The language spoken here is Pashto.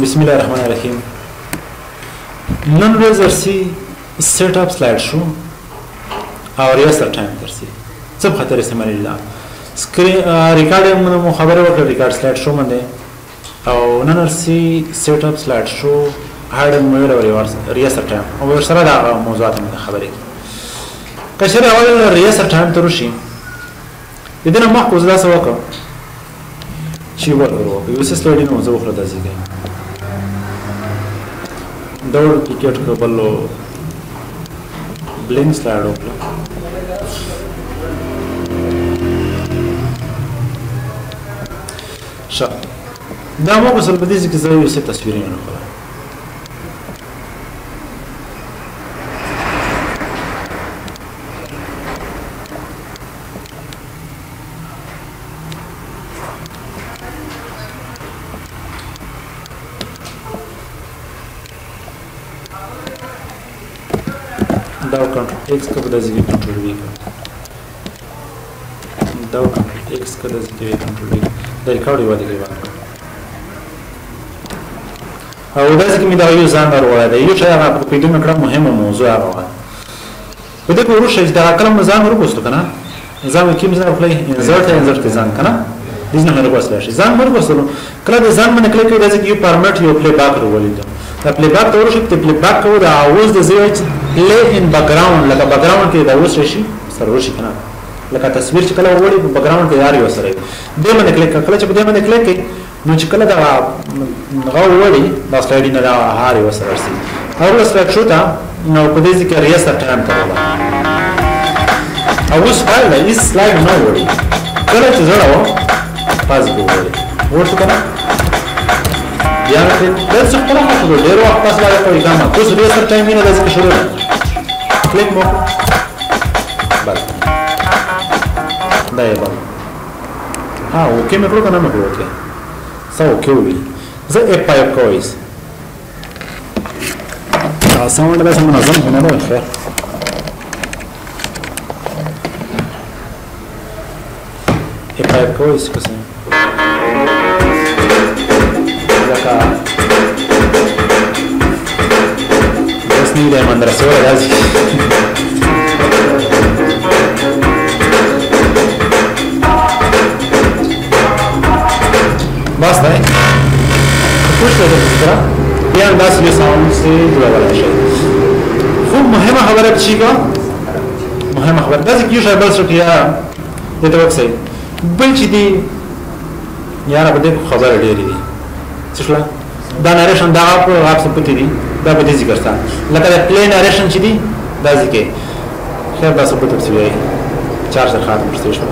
بسم الله الرحمن الرحیم. نن ورځ درسي سیټ اپ سلاید شو او ریاست ټایم درسي څه په خاطر استعمال الله سکرین ریکارډ مو خبره وکړه ریکارډ سلاید شو باندې او نن درسي سیټ اپ سلاید شو هاډ موډ او ریاست ټایم او سره دا موضوعات مې خبرې کشر اول ریاست ټایم تر شي دنه مخ کوزلا سو وکړه چې ورکړو یو څه سلاید نو زه وخره داسې کوي دور ټیکټ کبلو بلینک سلاید وکړه ش دا مو په سل بدیز کې زه یو څه تصویرونه وکړم داو کنټرول ایکس کا بدل زی کنټرول وی داو کنټرول ایکس کا بدل زی کنټرول وی دا ریکارډ یو دی او دا چې می دا یو ځان ورو دی یو چې هغه په پیډو مکړه مهمه موضوع هغه په دې کورو شې دا کلم ځان ورو کوستو کنه ځان کیم ځان خپل انزرت ځان کنه دې نه هغه وسله شي ځان ورو کوستو کله دې ځان باندې کله کې دا چې یو پرمټ یو پلی باک ورولې دا پلی باک ته ورشي ته پلی باک کو دا اوس د زیوچ پلی ان بیک گراوند لکه بیک گراوند کې دا اوس شي سره ورشي کنه لکه تصویر چې کله ورولې په بیک گراوند کې یاري وسره دې باندې کلیک کله چې په دې باندې کلیک نو چې کله دا غوړي دا سلاید نه دا هاري وسره ورسي او سلاید شو تا نو په دې کې ریاست ټایم ته او اوس فایل هیڅ سلاید نه وړي کله چې زړه و پاز وړي ورته کنه بیا ته د څه په لاره ډېر وخت پاس لاره کوي ګامه اوس ریاست ټایم نه لازم شروع کلیک مو بس دا یې بل ها اوکې مې کړو کنه مې کړو اوکې سو اوکې زه اپ پایپ کویس ساوند به منظم کنه نو خیر اپ پایپ کویس کسه لکه دسنی له مدرسې راځي بس ده خوش ده فکر بیا انداز یه ساوند سے جوړا ولا شي خو مهمه خبره چی کا مهمه خبره دا چې یو شی بل څه کیا دته وکسي بل چې دی یاره بده خبره ډیری دي څه دا نریشن دا په غاب څه پتی دي دا به ذکر تا لکه پلی نریشن چې دی دا ذکر خیر دا څه پتی وي چارجر خاطر پرسته شو